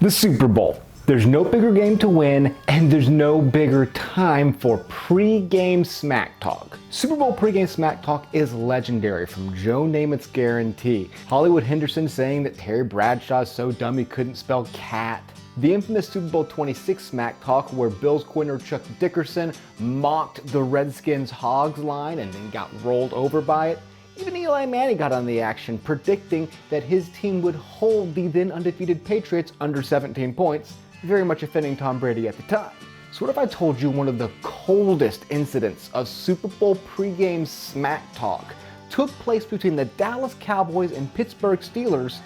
The Super Bowl. There's no bigger game to win, and there's no bigger time for pre-game smack talk. Super Bowl pre-game smack talk is legendary, from Joe Namath's guarantee, Hollywood Henderson saying that Terry Bradshaw is so dumb he couldn't spell cat, the infamous Super Bowl 26 smack talk where Bills coordinator Chuck Dickerson mocked the Redskins' Hogs line and then got rolled over by it. Even Eli Manning got on the action, predicting that his team would hold the then undefeated Patriots under 17 points, very much offending Tom Brady at the time. So what if I told you one of the coldest incidents of Super Bowl pregame smack talk took place between the Dallas Cowboys and Pittsburgh Steelers,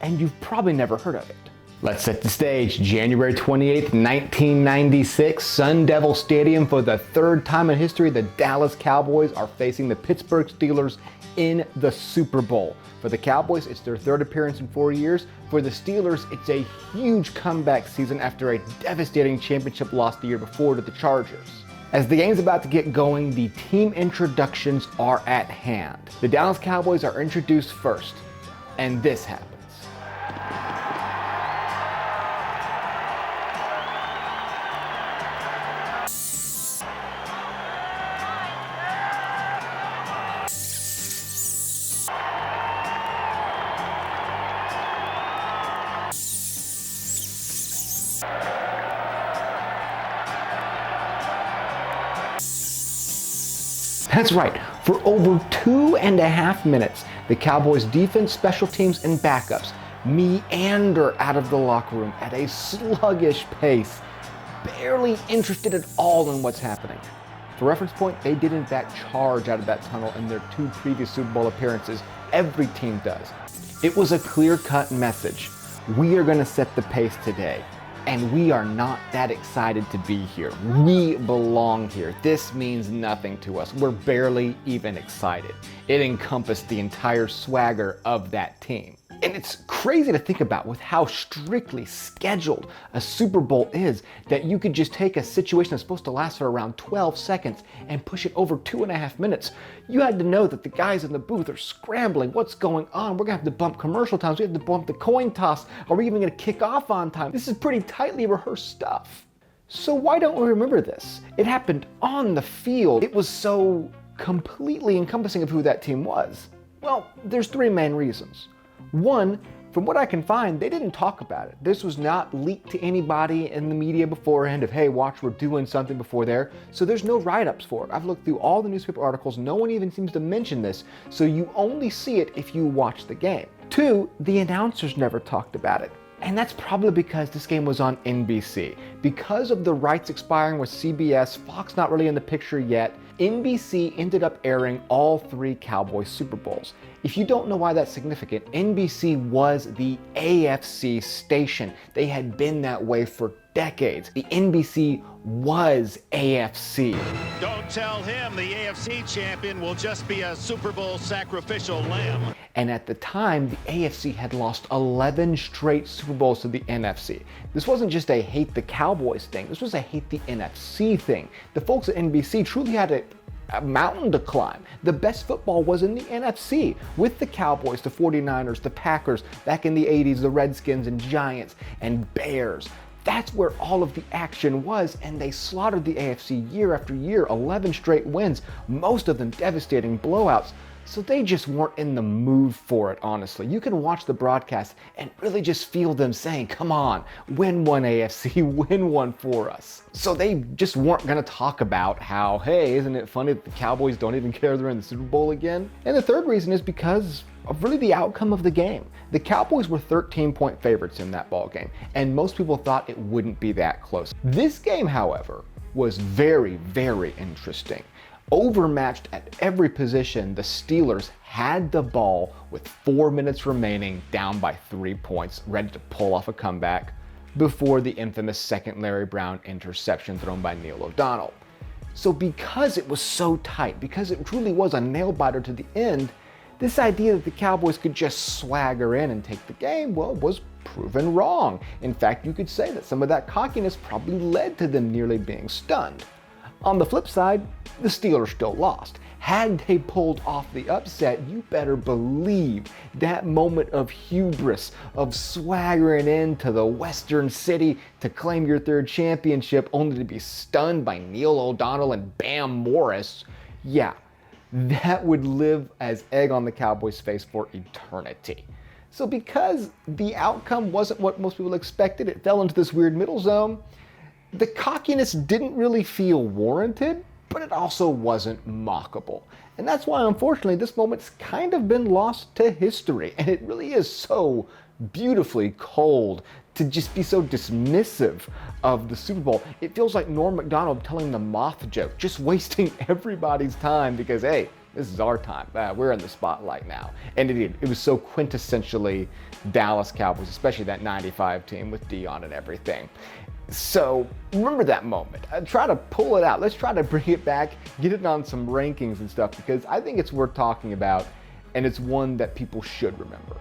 and you've probably never heard of it? Let's set the stage. January 28th, 1996, Sun Devil Stadium. For the third time in history, the Dallas Cowboys are facing the Pittsburgh Steelers in the Super Bowl. For the Cowboys, it's their third appearance in 4 years. For the Steelers, it's a huge comeback season after a devastating championship loss the year before to the Chargers. As the game's about to get going, the team introductions are at hand. The Dallas Cowboys are introduced first, and this happens. That's right, for over 2.5 minutes, the Cowboys' defense, special teams, and backups meander out of the locker room at a sluggish pace, barely interested at all in what's happening. For reference point, they did in fact charge out of that tunnel in their 2 previous Super Bowl appearances. Every team does. It was a clear-cut message. We are going to set the pace today. And we are not that excited to be here. We belong here. This means nothing to us. We're barely even excited. It encompassed the entire swagger of that team. And it's crazy to think about with how strictly scheduled a Super Bowl is, that you could just take a situation that's supposed to last for around 12 seconds and push it over 2.5 minutes. You had to know that the guys in the booth are scrambling. What's going on? We're gonna have to bump commercial times. We have to bump the coin toss. Are we even gonna kick off on time? This is pretty tightly rehearsed stuff. So why don't we remember this? It happened on the field. It was so completely encompassing of who that team was. Well, there's 3 main reasons. One, from what I can find, they didn't talk about it. This was not leaked to anybody in the media beforehand of, hey, watch, we're doing something before there. So there's no write-ups for it. I've looked through all the newspaper articles. No one even seems to mention this. So you only see it if you watch the game. 2, the announcers never talked about it. And that's probably because this game was on NBC. Because of the rights expiring with CBS, Fox not really in the picture yet, NBC ended up airing all 3 Cowboys Super Bowls. If you don't know why that's significant, NBC was the AFC station. They had been that way for decades. The NBC was AFC. Don't tell him the AFC champion will just be a Super Bowl sacrificial lamb. And at the time, the AFC had lost 11 straight Super Bowls to the NFC. This wasn't just a hate the Cowboys thing, this was a hate the NFC thing. The folks at NBC truly had a mountain to climb. The best football was in the NFC, with the Cowboys, the 49ers, the Packers, back in the 80s, the Redskins and Giants and Bears. That's where all of the action was, and they slaughtered the AFC year after year, 11 straight wins, most of them devastating blowouts. So they just weren't in the mood for it, honestly. You can watch the broadcast and really just feel them saying, come on, win one AFC, win one for us. So they just weren't gonna talk about how, hey, isn't it funny that the Cowboys don't even care they're in the Super Bowl again? And the third reason is because of really the outcome of the game. The Cowboys were 13-point favorites in that ball game, and most people thought it wouldn't be that close. This game, however, was very, very interesting. Overmatched at every position, the Steelers had the ball with 4 minutes remaining, down by 3 points, ready to pull off a comeback before the infamous second Larry Brown interception thrown by Neil O'Donnell. So because it was so tight, because it truly was a nail-biter to the end, this idea that the Cowboys could just swagger in and take the game, well, was proven wrong. In fact, you could say that some of that cockiness probably led to them nearly being stunned. On the flip side, the Steelers still lost. Had they pulled off the upset, you better believe that moment of hubris, of swaggering into the Western City to claim your third championship only to be stunned by Neil O'Donnell and Bam Morris, yeah, that would live as egg on the Cowboys' face for eternity. So because the outcome wasn't what most people expected, it fell into this weird middle zone, the cockiness didn't really feel warranted, but it also wasn't mockable. And that's why, unfortunately, this moment's kind of been lost to history. And it really is so beautifully cold to just be so dismissive of the Super Bowl. It feels like Norm Macdonald telling the moth joke, just wasting everybody's time because, hey, this is our time. We're in the spotlight now. And it was so quintessentially Dallas Cowboys, especially that 95 team with Dion and everything. So remember that moment. Try to pull it out. Let's try to bring it back, get it on some rankings and stuff, because I think it's worth talking about, and it's one that people should remember.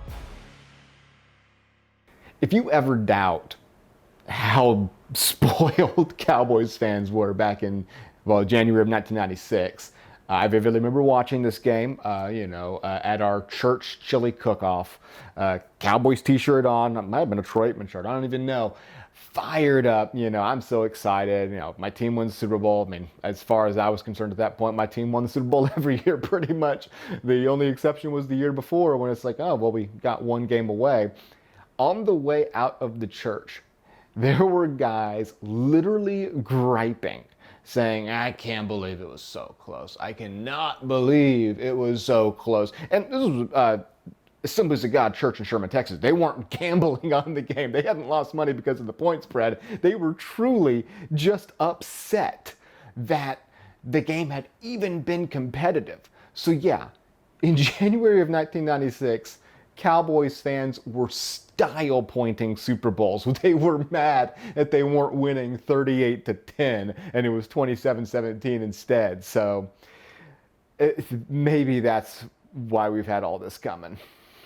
If you ever doubt how spoiled Cowboys fans were back in, January of 1996, I vividly remember watching this game, at our church chili cook-off. Cowboys t-shirt on, it might have been a Troitman shirt, I don't even know. Fired up, I'm so excited. My team wins the Super Bowl. I mean, as far as I was concerned at that point, my team won the Super Bowl every year pretty much. The only exception was the year before when it's like, oh, well, we got one game away. On the way out of the church, there were guys literally griping, saying, I can't believe it was so close. I cannot believe it was so close. And this was Assemblies of God Church in Sherman, Texas. They weren't gambling on the game. They hadn't lost money because of the point spread. They were truly just upset that the game had even been competitive. So yeah, in January of 1996, Cowboys fans were style pointing Super Bowls. They were mad that they weren't winning 38-10 and it was 27-17 instead. So maybe that's why we've had all this coming.